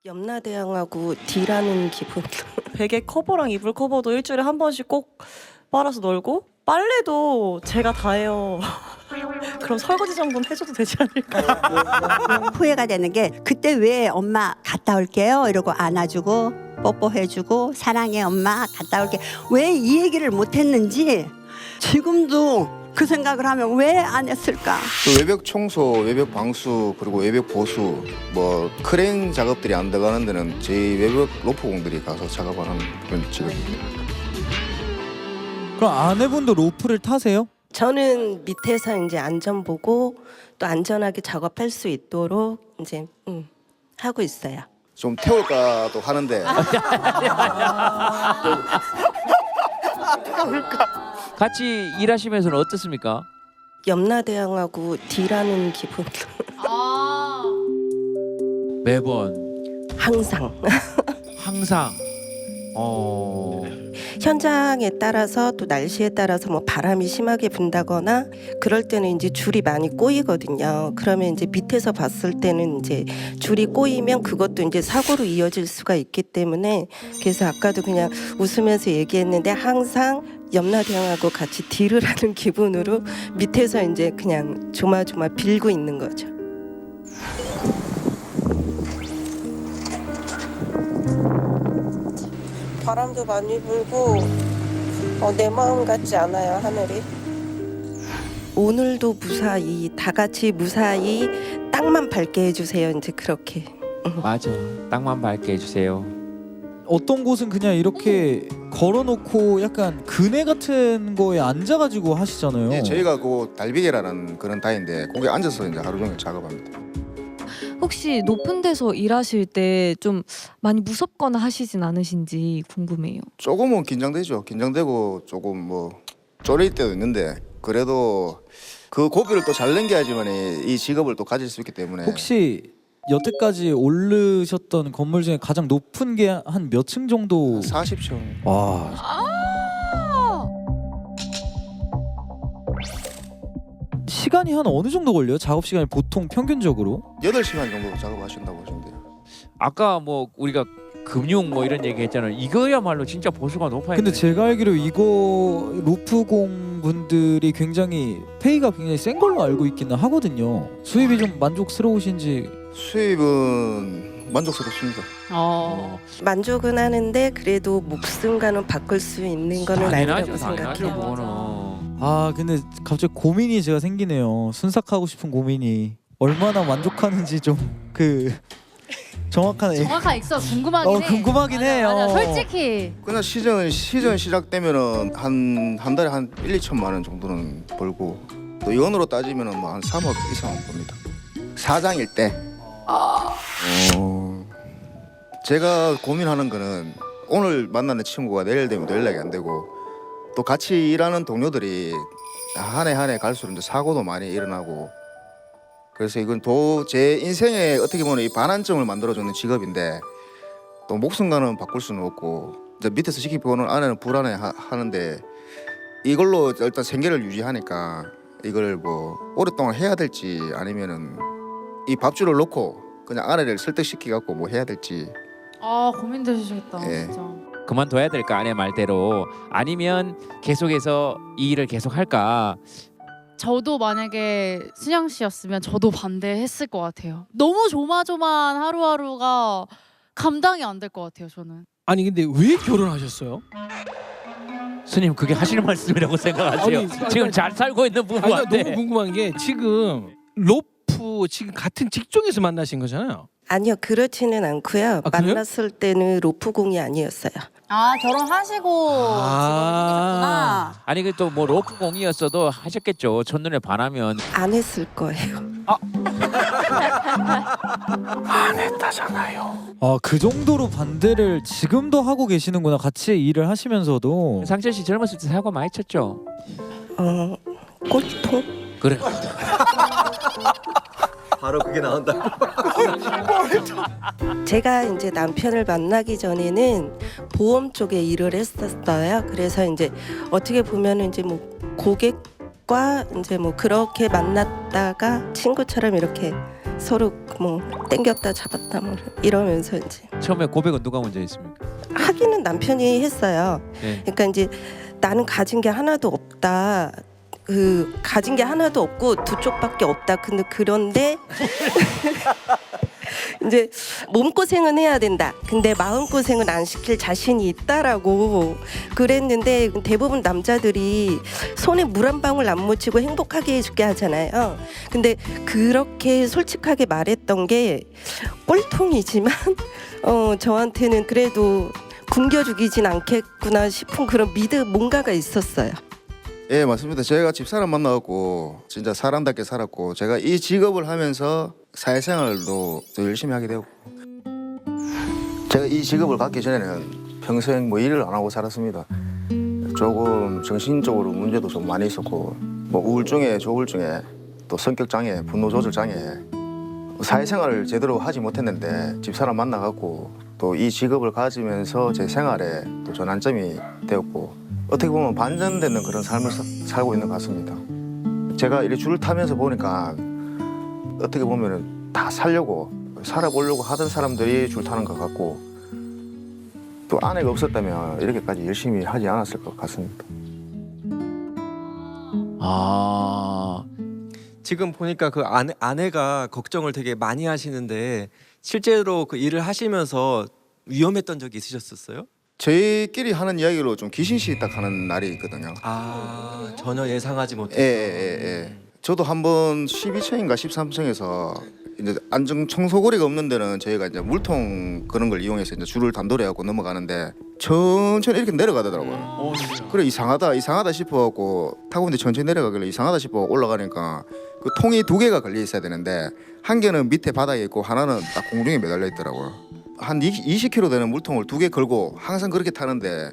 염라대왕하고 딜하는 기분. 베개 커버랑 이불 커버도 일주일에 한 번씩 꼭 빨아서 널고 빨래도 제가 다 해요. 그럼 설거지 정도는 해줘도 되지 않을까? 후회가 되는 게 그때 왜 엄마 갔다 올게요 이러고 안아주고 뽀뽀해주고 사랑해 엄마 갔다 올게 왜 이 얘기를 못했는지 지금도 그 생각을 하면 왜 안 했을까. 그 외벽 청소, 외벽 방수, 그리고 외벽 보수, 뭐 크레인 작업들이 안 들어가는 데는 저희 외벽 로프공들이 가서 작업하는 그런 직업입니다. 그럼 아내분도 로프를 타세요? 저는 밑에서 이제 안전 보고 또 안전하게 작업할 수 있도록 이제 하고 있어요. 좀 태울까도 하는데 같이 일하시면서는 어떻습니까? 염라대왕하고 딜하는 기분. 매번 항상 항상 현장에 따라서 또 날씨에 따라서 뭐 바람이 심하게 분다거나 그럴 때는 이제 줄이 많이 꼬이거든요. 그러면 이제 밑에서 봤을 때는 이제 줄이 꼬이면 그것도 이제 사고로 이어질 수가 있기 때문에 그래서 아까도 그냥 웃으면서 얘기했는데 항상 염라대왕하고 같이 딜을 하는 기분으로 밑에서 이제 그냥 조마조마 빌고 있는 거죠. 바람도 많이 불고 내 마음 같지 않아요, 하늘이. 오늘도 무사히 다 같이 무사히 땅만 밝게 해주세요. 이제 그렇게. 맞아. 땅만 밝게 해주세요. 어떤 곳은 그냥 이렇게 걸어놓고 약간 그네 같은 거에 앉아가지고 하시잖아요. 예, 저희가 그 달비계라는 그런 다인데 거기 앉아서 이제 하루 종일 작업합니다. 혹시 높은 데서 일하실 때 좀 많이 무섭거나 하시진 않으신지 궁금해요. 조금은 긴장되죠. 긴장되고 조금 뭐 쫄릴 때도 있는데 그래도 그 고비를 또 잘 넘겨야지만 이 직업을 또 가질 수 있기 때문에. 혹시 여태까지 오르셨던 건물 중에 가장 높은 게 한 몇 층 정도? 40층. 와. 시간이 한 어느 정도 걸려요? 작업 시간이 보통 평균적으로? 8시간 정도 작업하신다고 보시면 돼요. 아까 뭐 우리가 금융 뭐 이런 얘기 했잖아요. 이거야말로 진짜 보수가 높아야 근데 돼. 제가 알기로 이거 로프공 분들이 굉장히 페이가 굉장히 센 걸로 알고 있기는 하거든요. 수입이 좀 만족스러우신지. 수입은 만족스럽습니다. 만족은 하는데 그래도 목숨과는 바꿀 수 있는 거는 아니라고 당연하죠, 생각해요. 그거는. 아 근데 갑자기 고민이 제가 생기네요. 순삭하고 싶은 고민이 얼마나 만족하는지 좀 그 정확한 있어 궁금하긴 해. 궁금하긴 해요. 맞아, 솔직히 그냥 시즌 시작되면은 한 달에 한 1, 2천만 원 정도는 벌고 또 연으로 따지면은 뭐 한 3억 이상 봅니다. 사장일 때. 제가 고민하는 거는 오늘 만나는 친구가 내일 되면 또 연락이 안 되고 또 같이 일하는 동료들이 한 해 갈수록 이제 사고도 많이 일어나고 그래서 이건 제 인생에 어떻게 보면 이 반환점을 만들어주는 직업인데 또 목숨과는 바꿀 수는 없고 이제 밑에서 지켜보는 아내는 불안해 하는데 이걸로 일단 생계를 유지하니까 이걸 뭐 오랫동안 해야 될지 아니면은 이 밥줄을 놓고 그냥 아내를 설득시키 갖고 뭐 해야 될지. 고민되시겠다. 예. 진짜. 그만둬야 될까 아내 말대로 아니면 계속해서 이 일을 계속 할까. 저도 만약에 순영 씨였으면 저도 반대했을 것 같아요. 너무 조마조마한 하루하루가 감당이 안 될 것 같아요. 저는. 아니 근데 왜 결혼하셨어요? 스님 그게 하시는 말씀이라고 생각하세요? 아니, 지금 잘 살고 있는 아니, 부부한테. 너무 궁금한 게 지금 로프 지금 같은 직종에서 만나신 거잖아요. 아니요, 그렇지는 않고요. 아, 그래요? 만났을 때는 로프공이 아니었어요. 결혼하시고 아. 아니 그 또 뭐 로프공이었어도 하셨겠죠. 첫눈에 반하면. 안 했을 거예요. 아 그 정도로 반대를 지금도 하고 계시는구나. 같이 일을 하시면서도. 상철 씨 젊었을 때 사고 많이 쳤죠. 꼴통? 그래. 바로 그게 나온다. 제가 이제 남편을 만나기 전에는 보험 쪽에 일을 했었어요. 그래서 이제 어떻게 보면은 이제 뭐 고객과 이제 뭐 그렇게 만났다가 친구처럼 이렇게 서로 뭐 땡겼다 잡았다 뭐 이러면서 이제 처음에 고백은 누가 먼저 했습니까? 하기는 남편이 했어요. 네. 그러니까 이제 나는 가진 게 하나도 없다. 그 가진 게 하나도 없고 두 쪽밖에 없다. 근데 그런데 이제 몸 고생은 해야 된다. 근데 마음 고생은 안 시킬 자신이 있다라고 그랬는데 대부분 남자들이 손에 물 한 방울 안 묻히고 행복하게 해줄게 하잖아요. 근데 그렇게 솔직하게 말했던 게 꼴통이지만 저한테는 그래도 굶겨 죽이진 않겠구나 싶은 그런 뭔가가 있었어요. 예, 맞습니다. 제가 집사람 만나갖고 진짜 사람답게 살았고 제가 이 직업을 하면서 사회생활도 더 열심히 하게 되고 제가 이 직업을 갖기 전에는 평생 뭐 일을 안 하고 살았습니다. 조금 정신적으로 문제도 좀 많이 있었고 뭐 우울증에 조울증에 또 성격장애, 분노조절장애 사회생활을 제대로 하지 못했는데 집사람 만나갖고 또 이 직업을 가지면서 제 생활에 또 전환점이 되었고 어떻게 보면 반전되는 그런 삶을 살고 있는 것 같습니다. 제가 이렇게 줄을 타면서 보니까 어떻게 보면은 다 살아보려고 하던 사람들이 줄 타는 것 같고 또 아내가 없었다면 이렇게까지 열심히 하지 않았을 것 같습니다. 아, 지금 보니까 그 아내가 걱정을 되게 많이 하시는데 실제로 그 일을 하시면서 위험했던 적이 있으셨었어요? 저희끼리 하는 이야기로 좀 귀신시 딱 하는 날이 있거든요. 아, 전혀 예상하지 못했던. 예. 저도 한번 12층인가 13층에서 이제 안정 청소고리가 없는 데는 저희가 이제 물통 그런 걸 이용해서 이제 줄을 단도리 하고 넘어가는데 천천히 이렇게 내려가더라고요. 그래 이상하다 싶어갖고 타고 있는데 천천히 내려가길래 이상하다 싶어 올라가니까 그 통이 두 개가 걸려 있어야 되는데 한 개는 밑에 바닥에 있고 하나는 딱 공중에 매달려 있더라고요. 한 20kg 되는 물통을 두 개 걸고 항상 그렇게 타는데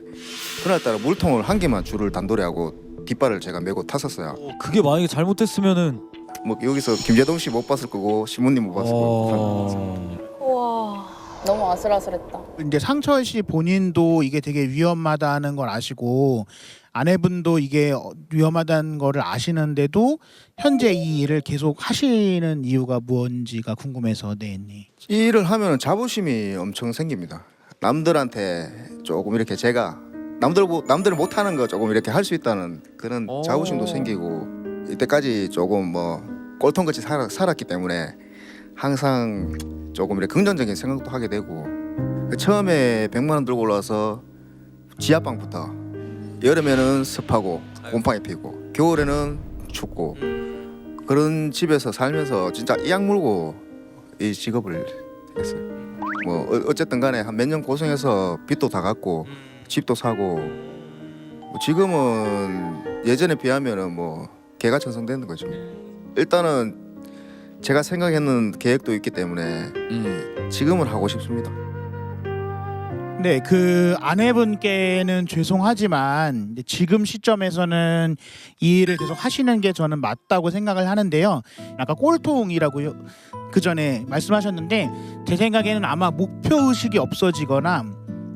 그날따라 물통을 한 개만 줄을 단도리 하고 뒷발을 제가 메고 탔었어요. 그게 만약에 잘못했으면은 뭐 여기서 김재동 씨 못 봤을 거고 신부님 못 봤을 거고. 와, 너무 아슬아슬했다. 이제 상철 씨 본인도 이게 되게 위험하다는 걸 아시고 아내분도 이게 위험하다는 거를 아시는데도 현재 이 일을 계속 하시는 이유가 무엇인지가 궁금해서 네. 이 일을 하면 자부심이 엄청 생깁니다. 남들한테 조금 이렇게 제가 남들 못하는 거 조금 이렇게 할 수 있다는 그런 자부심도 생기고 이때까지 조금 뭐 꼴통같이 살았기 때문에 항상 조금 이렇게 긍정적인 생각도 하게 되고 처음에 100만 원 들고 올라와서 지하방부터 여름에는 습하고 곰팡이 피고 겨울에는 춥고 그런 집에서 살면서 진짜 이악 물고 이 직업을 했어요. 뭐 어쨌든 간에 한 몇 년 고생해서 빚도 다 갚고 집도 사고 뭐 지금은 예전에 비하면은 뭐 개가천선되는 거죠. 일단은 제가 생각했는 계획도 있기 때문에 지금은 하고 싶습니다. 네, 그 아내분께는 죄송하지만 지금 시점에서는 이 일을 계속 하시는 게 저는 맞다고 생각을 하는데요. 아까 꼴통이라고 그 전에 말씀하셨는데 제 생각에는 아마 목표 의식이 없어지거나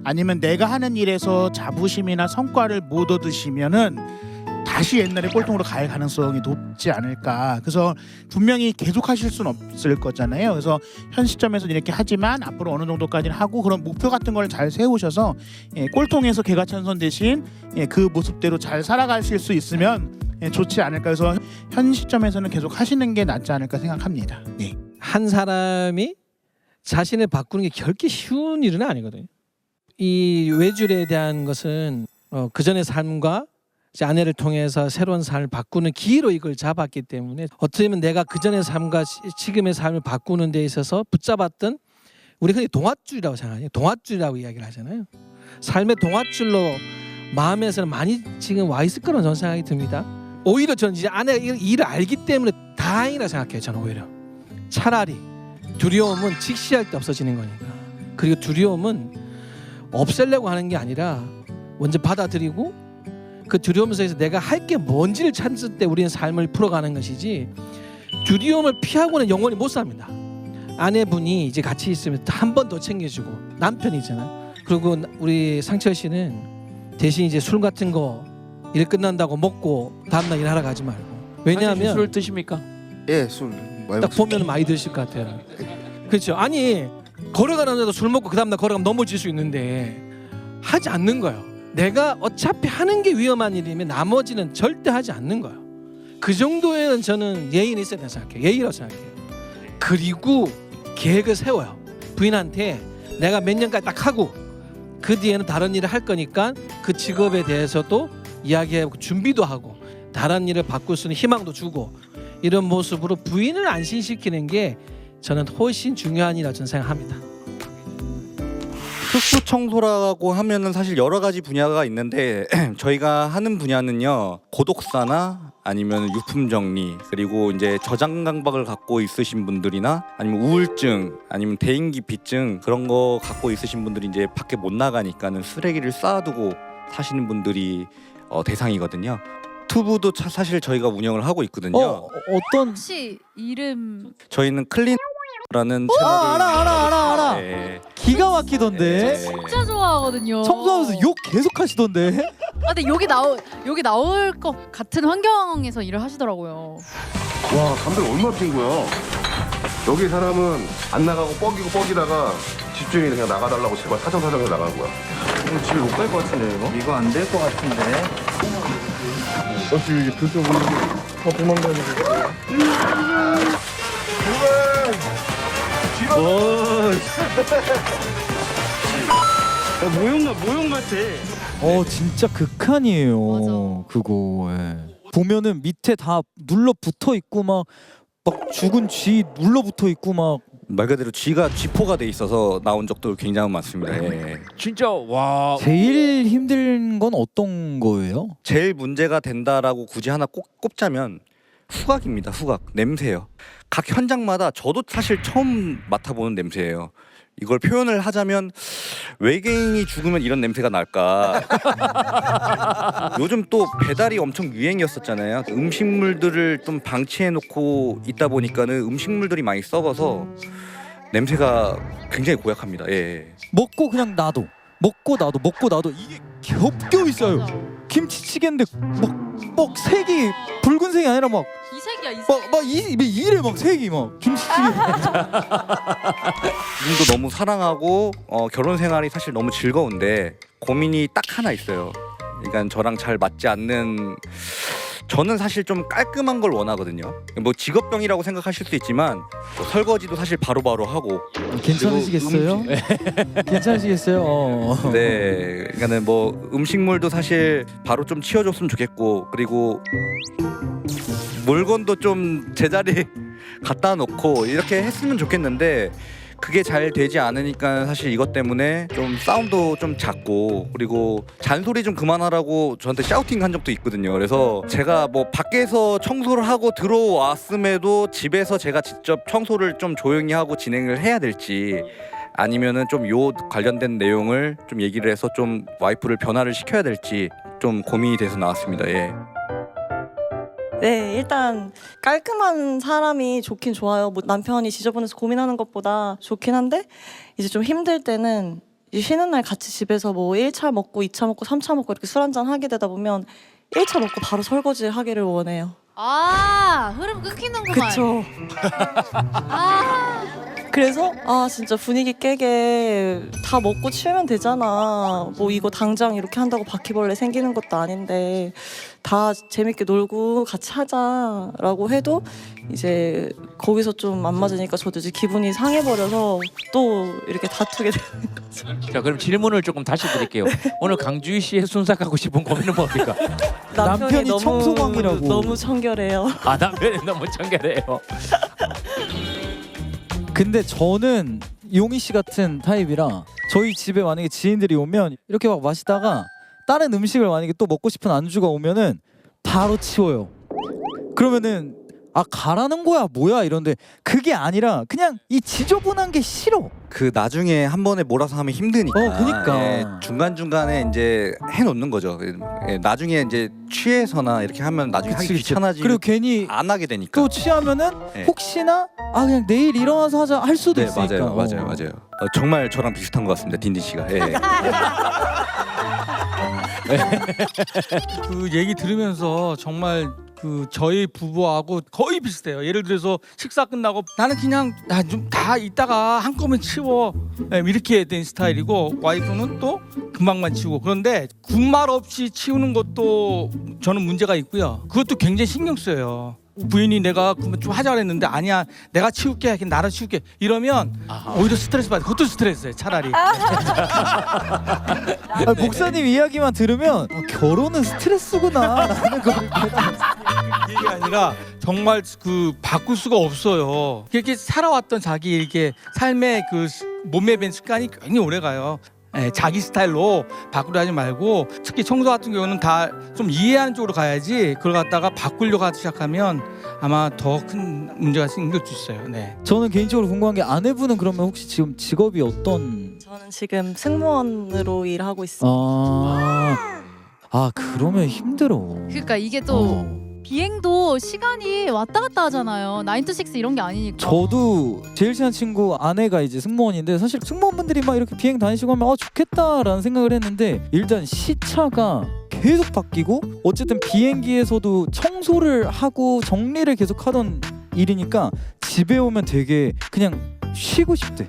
아니면 내가 하는 일에서 자부심이나 성과를 못 얻으시면은 다시 옛날에 꼴통으로 갈 가능성이 높지 않을까. 그래서 분명히 계속 하실 수는 없을 거잖아요. 그래서 현 시점에서는 이렇게 하지만 앞으로 어느 정도까지는 하고 그런 목표 같은 걸 잘 세우셔서 꼴통에서 개가천선 대신 그 모습대로 잘 살아가실 수 있으면 좋지 않을까. 그래서 현 시점에서는 계속 하시는 게 낫지 않을까 생각합니다. 네. 한 사람이 자신을 바꾸는 게 결코 쉬운 일은 아니거든요. 이 외줄에 대한 것은 그전의 삶과 이제 아내를 통해서 새로운 삶을 바꾸는 기회로 이걸 잡았기 때문에 어떻게 보면 내가 그전의 삶과 지금의 삶을 바꾸는 데 있어서 붙잡았던 우리 흔히 동아줄이라고 생각해요. 동아줄이라고 이야기를 하잖아요. 삶의 동아줄로 마음에서는 많이 지금 와 있을 거라는 저는 생각이 듭니다. 오히려 저는 이제 아내가 이 일을 알기 때문에 다행이라 생각해요. 저는 오히려 차라리 두려움은 직시할 때 없어지는 거니까. 그리고 두려움은 없애려고 하는 게 아니라 먼저 받아들이고 그 두려움 속에서 내가 할 게 뭔지를 찾을 때 우리는 삶을 풀어가는 것이지 두려움을 피하고는 영원히 못 삽니다. 아내분이 이제 같이 있으면 한 번 더 챙겨주고 남편이잖아요. 그리고 우리 상철 씨는 대신 이제 술 같은 거 일 끝난다고 먹고 다음날 일하러 가지 말고. 왜냐하면 술을 드십니까? 예, 술 딱 보면 많이 드실 것 같아요. 그렇죠. 아니 걸어가는 데도 술 먹고 그 다음날 걸어가면 넘어질 수 있는데 하지 않는 거예요. 내가 어차피 하는 게 위험한 일이면 나머지는 절대 하지 않는 거예요. 그 정도에는 저는 예의는 있어야 된다고 생각해요. 예의라고 생각해요. 그리고 계획을 세워요. 부인한테 내가 몇 년까지 딱 하고 그 뒤에는 다른 일을 할 거니까 그 직업에 대해서도 이야기하고 준비도 하고 다른 일을 바꿀 수 있는 희망도 주고 이런 모습으로 부인을 안심시키는 게 저는 훨씬 중요한 일이라고 저는 생각합니다. 특수 청소라고 하면은 사실 여러 가지 분야가 있는데 저희가 하는 분야는요 고독사나 아니면 유품 정리 그리고 이제 저장 강박을 갖고 있으신 분들이나 아니면 우울증 아니면 대인기피증 그런 거 갖고 있으신 분들이 이제 밖에 못 나가니까는 쓰레기를 쌓아두고 사시는 분들이 대상이거든요. 유튜브도 사실 저희가 운영을 하고 있거든요. 어떤 혹시 이름 저희는 클린라는 채널을 알아. 네. 기가 막히던데. 진짜 좋아하거든요. 청소하면서 욕 계속 하시던데. 근데 여기 나올 것 같은 환경에서 일을 하시더라고요. 와, 담배 얼마나 핀 거야? 여기 사람은 안 나가고 뻐기다가 집주인이 그냥 나가달라고 제발 사정사정해서 나간 거야. 집에 못 갈 것 같은데 이거 안 될 것 같은데. 지금 이제 그쪽 도망가는 거. 모형 같아. 진짜 극한이에요. 맞아. 그거. 예. 보면은 밑에 다 눌러 붙어 있고 막 죽은 쥐 눌러 붙어 있고 막 말 그대로 쥐가 쥐포가 돼 있어서 나온 적도 굉장히 많습니다. 예. 진짜 와. 제일 힘든 건 어떤 거예요? 제일 문제가 된다라고 굳이 하나 꼽자면 후각입니다. 후각 냄새예요. 각 현장마다 저도 사실 처음 맡아보는 냄새예요. 이걸 표현을 하자면 외계인이 죽으면 이런 냄새가 날까. 요즘 또 배달이 엄청 유행이었었잖아요. 음식물들을 좀 방치해놓고 있다 보니까는 음식물들이 많이 썩어서 냄새가 굉장히 고약합니다. 예. 먹고 그냥 놔둬. 먹고 놔둬. 이게 겹겨 있어요. 김치찌개인데 막 색이 붉은색이 아니라 막 이색이야 이색. 이래 막 색이 막 김치찌개. 지금도 너무 사랑하고 결혼 생활이 사실 너무 즐거운데 고민이 딱 하나 있어요. 그러니까 저랑 잘 맞지 않는 저는 사실 좀 깔끔한 걸 원하거든요. 뭐 직업병이라고 생각하실 수 있지만 뭐 설거지도 사실 바로바로 하고 괜찮으시겠어요? 괜찮으시겠어요? 네, 그러니까는 뭐 음식물도 사실 바로 좀 치워줬으면 좋겠고 그리고 물건도 좀 제자리 갖다 놓고 이렇게 했으면 좋겠는데 그게 잘 되지 않으니까 사실 이것 때문에 좀 싸움도 좀 잦고 그리고 잔소리 좀 그만하라고 저한테 샤우팅 한 적도 있거든요. 그래서 제가 뭐 밖에서 청소를 하고 들어왔음에도 집에서 제가 직접 청소를 좀 조용히 하고 진행을 해야 될지 아니면은 좀 요 관련된 내용을 좀 얘기를 해서 좀 와이프를 변화를 시켜야 될지 좀 고민이 돼서 나왔습니다. 예. 네, 일단 깔끔한 사람이 좋긴 좋아요. 뭐 남편이 지저분해서 고민하는 것보다 좋긴 한데 이제 좀 힘들 때는 이제 쉬는 날 같이 집에서 뭐 1차 먹고 2차 먹고 3차 먹고 이렇게 술 한잔 하게 되다 보면 1차 먹고 바로 설거지 하기를 원해요. 아 흐름 끊기는구만. 그쵸. 그래서 진짜 분위기 깨게 다 먹고 치우면 되잖아. 뭐 이거 당장 이렇게 한다고 바퀴벌레 생기는 것도 아닌데 다 재밌게 놀고 같이 하자라고 해도 이제 거기서 좀 안 맞으니까 저도 이제 기분이 상해버려서 또 이렇게 다투게 되는 거죠. 자, 그럼 질문을 조금 다시 드릴게요. 오늘 강주희 씨의 순삭하고 싶은 고민은 뭡니까? 남편이 청소광이라고. 너무 청결해요. 남편이 너무 청결해요. 근데 저는 용희 씨 같은 타입이라 저희 집에 만약에 지인들이 오면 이렇게 막 마시다가 다른 음식을 만약에 또 먹고 싶은 안주가 오면은 바로 치워요. 그러면은 가라는 거야 뭐야 이런데 그게 아니라 그냥 이 지저분한 게 싫어. 그 나중에 한 번에 몰아서 하면 힘드니까. 그니까. 중간 중간에 이제 해놓는 거죠. 예, 나중에 이제 취해서나 이렇게 하면 나중에 하기 귀찮아지고 그리고 괜히 안 하게 되니까. 또 취하면은 네. 혹시나 그냥 내일 일어나서 하자 할 수도 네, 있으니까. 맞아요. 정말 저랑 비슷한 것 같습니다, 딘딘 씨가. 예. 그 얘기 들으면서 정말 그 저희 부부하고 거의 비슷해요. 예를 들어서 식사 끝나고 나는 그냥 나 좀 다 이따가 한꺼번에 치워 이렇게 된 스타일이고 와이프는 또 금방만 치우고. 그런데 군말 없이 치우는 것도 저는 문제가 있고요. 그것도 굉장히 신경 써요. 부인이 내가 좀 하자 그랬는데 아니야 내가 치울게 그냥 나를 치울게 이러면 오히려 스트레스 받아. 그것도 스트레스예요 차라리. 목사님 이야기만 들으면 결혼은 스트레스구나라는 걸 이게 아니라 정말 그 바꿀 수가 없어요. 이렇게 살아왔던 자기 이렇게 삶의 그 몸에 밴 습관이 굉장히 오래가요. 자기 스타일로 바꾸려 하지 말고 특히 청소 같은 경우는 다 좀 이해하는 쪽으로 가야지 그걸 갖다가 바꾸려고 하기 시작하면 아마 더 큰 문제가 생길 수 있어요. 네. 저는 개인적으로 궁금한 게 아내분은 그러면 혹시 지금 직업이 어떤? 저는 지금 승무원으로 일하고 있습니다. 그러면 힘들어. 그러니까 이게 또 비행도 시간이 왔다 갔다 하잖아요. 9 to 6 이런 게 아니니까. 저도 제일 친한 친구 아내가 이제 승무원인데 사실 승무원분들이 막 이렇게 비행 다니시고 하면 좋겠다라는 생각을 했는데 일단 시차가 계속 바뀌고 어쨌든 비행기에서도 청소를 하고 정리를 계속 하던 일이니까 집에 오면 되게 그냥 쉬고 싶대.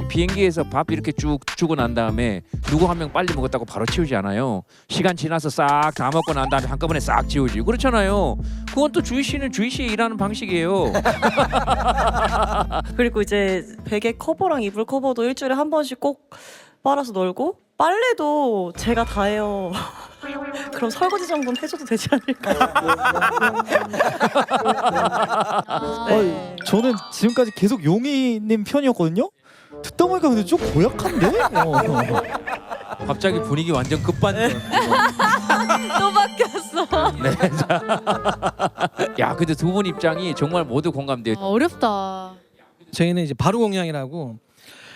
비행기에서 밥 이렇게 쭉 주고 난 다음에 누구 한 명 빨리 먹었다고 바로 치우지 않아요. 시간 지나서 싹 다 먹고 난 다음에 한꺼번에 싹 치우지. 그렇잖아요. 그건 또 주희 씨는 주희 씨 일하는 방식이에요. 그리고 이제 베개 커버랑 이불 커버도 일주일에 한 번씩 꼭 빨아서 널고 빨래도 제가 다 해요. 그럼 설거지 정도는 해줘도 되지 않을까? 저는 지금까지 계속 용희님 편이었거든요. 듣다 보니까 근데 좀 고약한데? 갑자기 분위기 완전 급반전. 또 바뀌었어. 네. 야, 근데 두 분 입장이 정말 모두 공감돼요. 어렵다. 저희는 이제 바로 공양이라고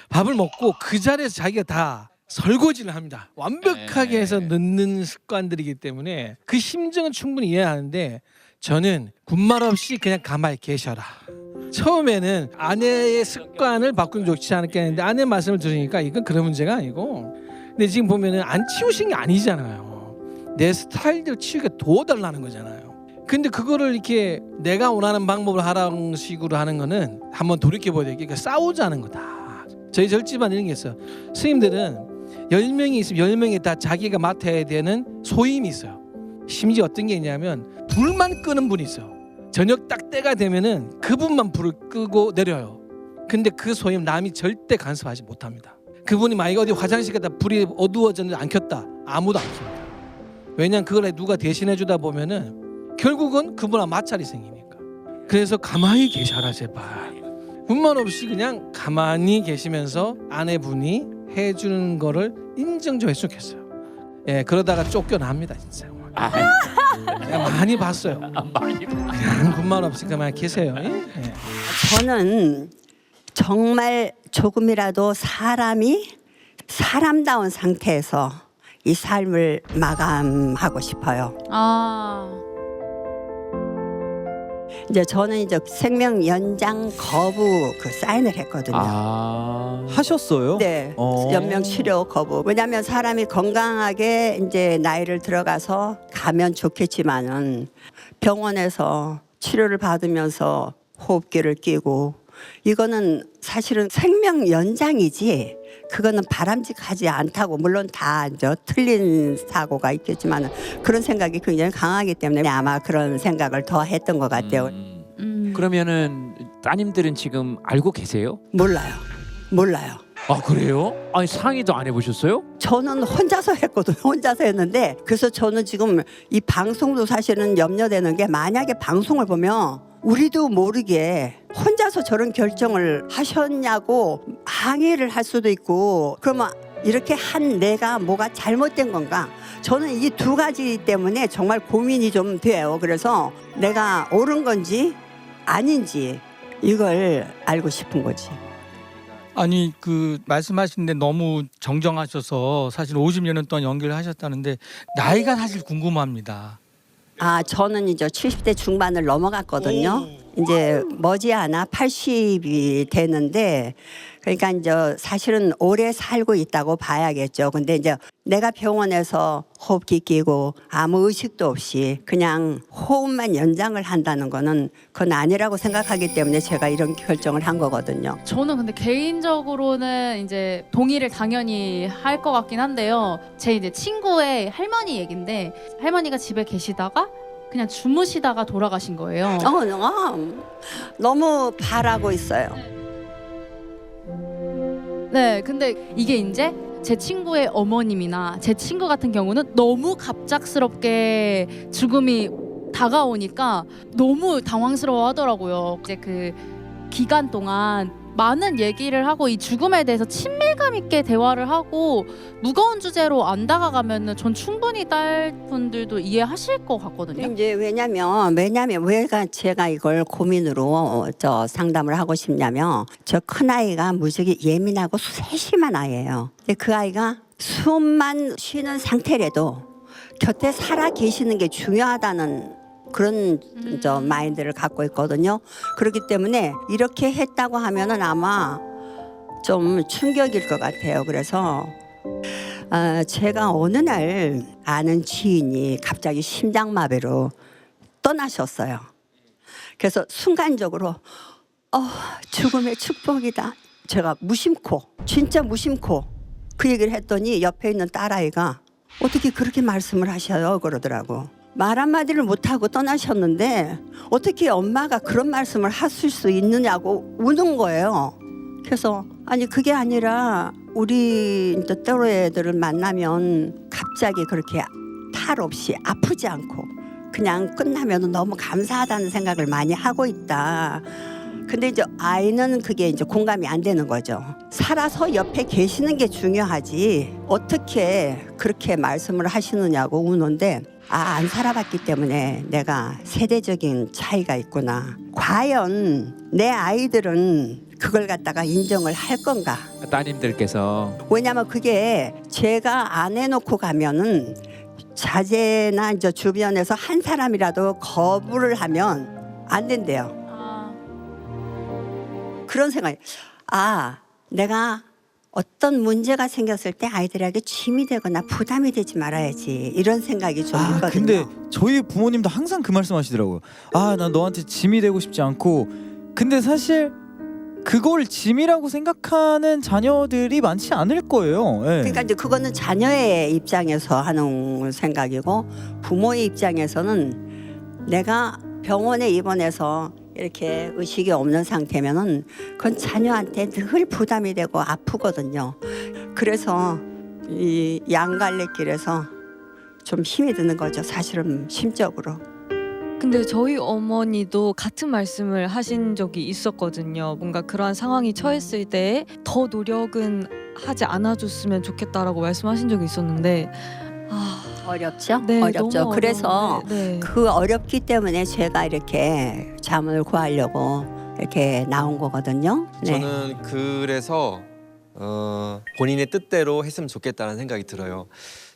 밥을 먹고 그 자리에서 자기가 다 설거지를 합니다. 완벽하게 해서 넣는 습관들이기 때문에 그 심정은 충분히 이해하는데 저는 군말 없이 그냥 가만히 계셔라. 처음에는 아내의 습관을 바꾸는 게 좋지 않을까 했는데 아내 말씀을 들으니까 이건 그런 문제가 아니고 근데 지금 보면은 안 치우신 게 아니잖아요. 내 스타일대로 치우게 도와달라는 거잖아요. 근데 그거를 이렇게 내가 원하는 방법을 하라는 식으로 하는 거는 한번 돌이켜봐야 되겠 그러니까 싸우자는 거다. 저희 절집안 이런 게 있어요. 스님들은 10명이 있으면 10명이 다 자기가 맡아야 되는 소임이 있어요. 심지어 어떤 게 있냐면 불만 끄는 분이 있어요. 저녁 딱 때가 되면은 그분만 불을 끄고 내려요. 근데 그 소임 남이 절대 간섭하지 못합니다. 그분이 만약에 어디 화장실 가다 불이 어두워졌는데 안 켰다. 아무도 안 킵니다. 왜냐면 그걸 누가 대신해 주다 보면은 결국은 그분하고 마찰이 생기니까. 그래서 가만히 계셔라 제발. 군말 없이 그냥 가만히 계시면서 아내분이 해주는 거를 인정 좀 했으면 좋겠어요. 예, 그러다가 쫓겨납니다 진짜. 많이 봤어요. 그냥 군말 없이 그만 계세요. 예? 저는 정말 조금이라도 사람다운 상태에서 이 삶을 마감하고 싶어요. 이제 저는 이제 생명 연장 거부 그 사인을 했거든요. 하셨어요? 네, 연명 치료 거부. 왜냐하면 사람이 건강하게 이제 나이를 들어가서 가면 좋겠지만은 병원에서 치료를 받으면서 호흡기를 끼고 이거는 사실은 생명 연장이지 그거는 바람직하지 않다고. 물론 다 이제 틀린 사고가 있겠지만 그런 생각이 굉장히 강하기 때문에 아마 그런 생각을 더 했던 것 같아요. 그러면은 따님들은 지금 알고 계세요? 몰라요. 아, 그래요? 아니 상의도 안 해보셨어요? 저는 혼자서 했거든요. 혼자서 했는데 그래서 저는 지금 이 방송도 사실은 염려되는 게 만약에 방송을 보면 우리도 모르게 혼자서 저런 결정을 하셨냐고 항의를 할 수도 있고 그러면 이렇게 한 내가 뭐가 잘못된 건가. 저는 이 두 가지 때문에 정말 고민이 좀 돼요. 그래서 내가 옳은 건지 아닌지 이걸 알고 싶은 거지. 아니 그 말씀하시는데 너무 정정하셔서 사실 50년 동안 연기를 하셨다는데 나이가 사실 궁금합니다. 저는 이제 70대 중반을 넘어갔거든요. 이제 머지않아 80이 되는데 그러니까 이제 사실은 오래 살고 있다고 봐야겠죠. 근데 이제 내가 병원에서 호흡기 끼고 아무 의식도 없이 그냥 호흡만 연장을 한다는 거는 그건 아니라고 생각하기 때문에 제가 이런 결정을 한 거거든요. 저는 근데 개인적으로는 이제 동의를 당연히 할 것 같긴 한데요. 제 이제 친구의 할머니 얘긴데 할머니가 집에 계시다가 그냥 주무시다가 돌아가신 거예요. 너무 바라고 있어요. 네, 근데 이게 이제 제 친구의 어머님이나 제 친구 같은 경우는 너무 갑작스럽게 죽음이 다가오니까 너무 당황스러워 하더라고요. 이제 그 기간 동안 많은 얘기를 하고 이 죽음에 대해서 친밀감 있게 대화를 하고 무거운 주제로 안 다가가면은 전 충분히 딸분들도 이해하실 것 같거든요. 이제 왜냐면 왜 제가 이걸 고민으로 상담을 하고 싶냐면 저 큰아이가 무지하게 예민하고 세심한 아이예요. 근데 그 아이가 숨만 쉬는 상태라도 곁에 살아 계시는 게 중요하다는 그런 마인드를 갖고 있거든요. 그렇기 때문에 이렇게 했다고 하면은 아마 좀 충격일 것 같아요. 그래서 제가 어느 날 아는 지인이 갑자기 심장마비로 떠나셨어요. 그래서 순간적으로 죽음의 축복이다. 제가 진짜 무심코 그 얘기를 했더니 옆에 있는 딸아이가 어떻게 그렇게 말씀을 하셔요? 그러더라고. 말 한마디를 못하고 떠나셨는데 어떻게 엄마가 그런 말씀을 하실 수 있느냐고 우는 거예요. 그래서 아니 그게 아니라 우리 이제 또래 애들을 만나면 갑자기 그렇게 탈 없이 아프지 않고 그냥 끝나면 너무 감사하다는 생각을 많이 하고 있다. 근데 이제 아이는 그게 이제 공감이 안 되는 거죠. 살아서 옆에 계시는 게 중요하지 어떻게 그렇게 말씀을 하시느냐고 우는데 안 살아봤기 때문에 내가 세대적인 차이가 있구나. 과연 내 아이들은 그걸 갖다가 인정을 할 건가? 따님들께서 왜냐면 그게 제가 안 해놓고 가면은 자제나 이제 주변에서 한 사람이라도 거부를 하면 안 된대요. 그런 생각이 내가 어떤 문제가 생겼을 때 아이들에게 짐이 되거나 부담이 되지 말아야지 이런 생각이 좀 있거든요. 근데 저희 부모님도 항상 그 말씀하시더라고요. 난 너한테 짐이 되고 싶지 않고. 근데 사실 그걸 짐이라고 생각하는 자녀들이 많지 않을 거예요. 예. 그러니까 이제 그거는 자녀의 입장에서 하는 생각이고 부모의 입장에서는 내가 병원에 입원해서 이렇게 의식이 없는 상태면은 그건 자녀한테 늘 부담이 되고 아프거든요. 그래서 이 양갈래길에서 좀 힘이 드는 거죠. 사실은 심적으로. 근데 저희 어머니도 같은 말씀을 하신 적이 있었거든요. 뭔가 그러한 상황이 처했을 때 더 노력은 하지 않아줬으면 좋겠다라고 말씀하신 적이 있었는데 어렵죠? 네, 어렵죠. 너무 그래서 네. 그 어렵기 때문에 제가 이렇게 잠을 구하려고 이렇게 나온 거거든요. 네. 저는 그래서 본인의 뜻대로 했으면 좋겠다는 생각이 들어요.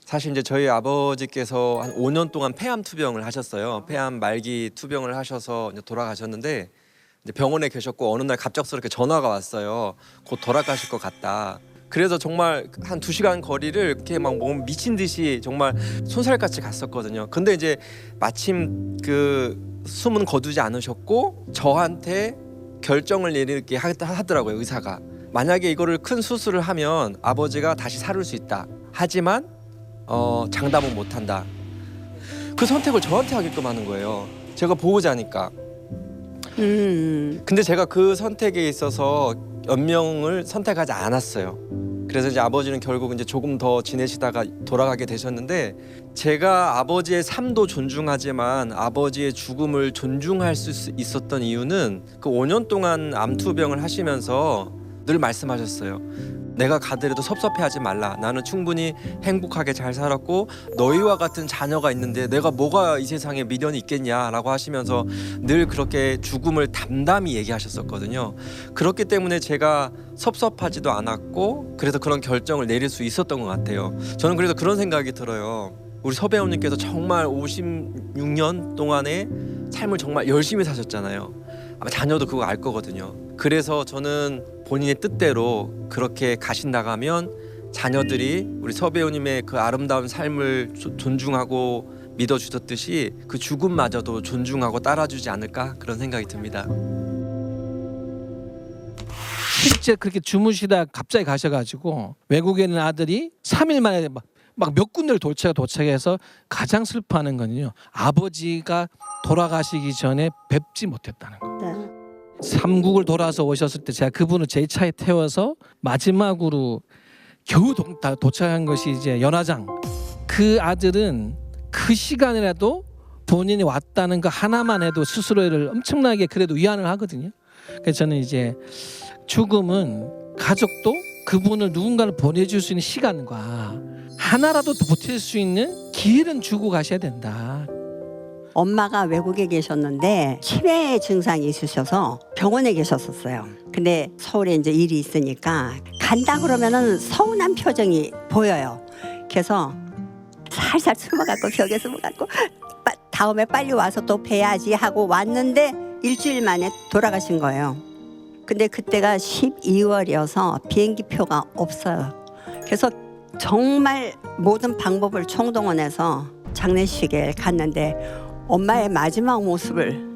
사실 이제 저희 아버지께서 한 5년 동안 폐암 투병을 하셨어요. 폐암 말기 투병을 하셔서 이제 돌아가셨는데 이제 병원에 계셨고 어느 날 갑작스럽게 전화가 왔어요. 곧 돌아가실 것 같다. 그래서 정말 한 2시간 거리를 이렇게 막 미친 듯이 정말 손살같이 갔었거든요. 근데 이제 마침 그 숨은 거두지 않으셨고 저한테 결정을 내리게 하더라고요. 의사가 만약에 이거를 큰 수술을 하면 아버지가 다시 살을 수 있다. 하지만 장담은 못한다. 그 선택을 저한테 하게끔 하는 거예요. 제가 보호자니까. 근데 제가 그 선택에 있어서 연명을 선택하지 않았어요. 그래서 이제 아버지는 결국 이제 조금 더 지내시다가 돌아가게 되셨는데 제가 아버지의 삶도 존중하지만 아버지의 죽음을 존중할 수 있었던 이유는 그 5년 동안 암투병을 하시면서 늘 말씀하셨어요. 내가 가더라도 섭섭해하지 말라. 나는 충분히 행복하게 잘 살았고 너희와 같은 자녀가 있는데 내가 뭐가 이 세상에 미련이 있겠냐라고 하시면서 늘 그렇게 죽음을 담담히 얘기하셨었거든요. 그렇기 때문에 제가 섭섭하지도 않았고 그래서 그런 결정을 내릴 수 있었던 것 같아요. 저는 그래서 그런 생각이 들어요. 우리 서 배우님께서 정말 56년 동안의 삶을 정말 열심히 사셨잖아요. 아마 자녀도 그거 알 거거든요. 그래서 저는 본인의 뜻대로 그렇게 가신다가면 자녀들이 우리 서 배우님의 그 아름다운 삶을 존중하고 믿어주셨듯이 그 죽음마저도 존중하고 따라주지 않을까 그런 생각이 듭니다. 실제 그렇게 주무시다 갑자기 가셔가지고 외국에 있는 아들이 3일 만에 막 몇 군데를 도착해서 가장 슬퍼하는 거는요. 아버지가 돌아가시기 전에 뵙지 못했다는 거. 네. 삼국을 돌아서 오셨을 때 제가 그분을 제 차에 태워서 마지막으로 겨우 도착한 것이 이제 연화장. 그 아들은 그 시간이라도 본인이 왔다는 거 하나만 해도 스스로를 엄청나게 그래도 위안을 하거든요. 그래서 저는 이제 죽음은 가족도 그분을 누군가를 보내줄 수 있는 시간과 하나라도 더 버틸 수 있는 기회는 주고 가셔야 된다. 엄마가 외국에 계셨는데 치매 증상이 있으셔서 병원에 계셨었어요. 근데 서울에 이제 일이 있으니까 간다 그러면은 서운한 표정이 보여요. 그래서 살살 숨어갖고 벽에 숨어갖고 다음에 빨리 와서 또 뵈야지 하고 왔는데 일주일 만에 돌아가신 거예요. 근데 그때가 12월이어서 비행기표가 없어요. 그래서 정말 모든 방법을 총동원해서 장례식에 갔는데 엄마의 마지막 모습을,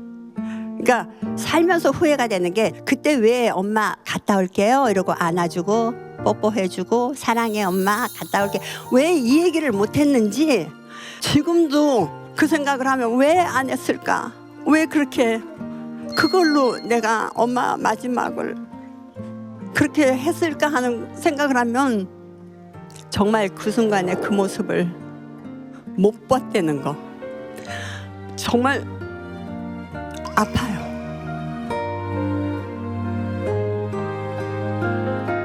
그러니까 살면서 후회가 되는 게 그때 왜 엄마 갔다 올게요 이러고 안아주고 뽀뽀해주고 사랑해 엄마 갔다 올게 왜 이 얘기를 못했는지 지금도 그 생각을 하면 왜 안 했을까, 왜 그렇게 그걸로 내가 엄마 마지막을 그렇게 했을까 하는 생각을 하면 정말 그 순간에 그 모습을 못 봤다는 거 정말 아파요.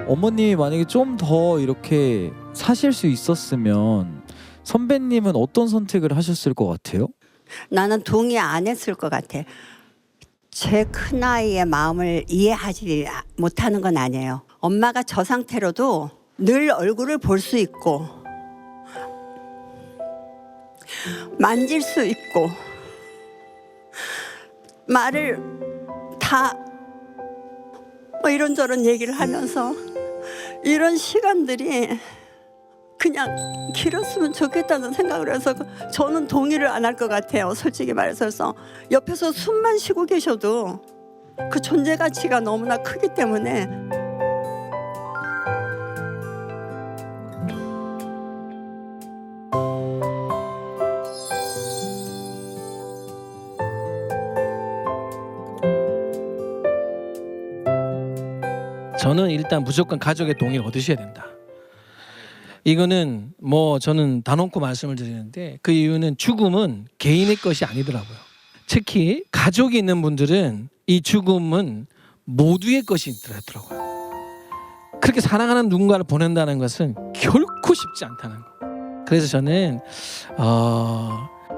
어머님이 만약에 좀 더 이렇게 사실 수 있었으면 선배님은 어떤 선택을 하셨을 것 같아요? 나는 동의 안 했을 것 같아. 제 큰아이의 마음을 이해하지 못하는 건 아니에요. 엄마가 저 상태로도 늘 얼굴을 볼 수 있고 만질 수 있고 말을 다 뭐 이런저런 얘기를 하면서 이런 시간들이 그냥 길었으면 좋겠다는 생각을 해서 저는 동의를 안 할 것 같아요. 솔직히 말해서 옆에서 숨만 쉬고 계셔도 그 존재 가치가 너무나 크기 때문에 저는 일단 무조건 가족의 동의를 얻으셔야 된다. 이거는 뭐 저는 단언코 말씀을 드리는데 그 이유는 죽음은 개인의 것이 아니더라고요. 특히 가족이 있는 분들은 이 죽음은 모두의 것이더라고요. 그렇게 사랑하는 누군가를 보낸다는 것은 결코 쉽지 않다는 거. 그래서 저는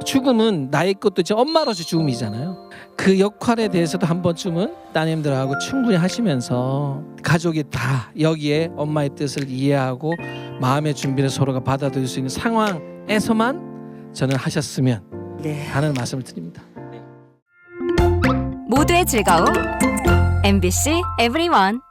죽음은 나의 것도 이제 엄마로서 죽음이잖아요. 그 역할에 대해서도 한 번쯤은 따님들하고 충분히 하시면서 가족이 다 여기에 엄마의 뜻을 이해하고 마음의 준비를 서로가 받아들일 수 있는 상황에서만 저는 하셨으면 하는 말씀을 드립니다. 모두의 즐거움 MBC EVERYONE.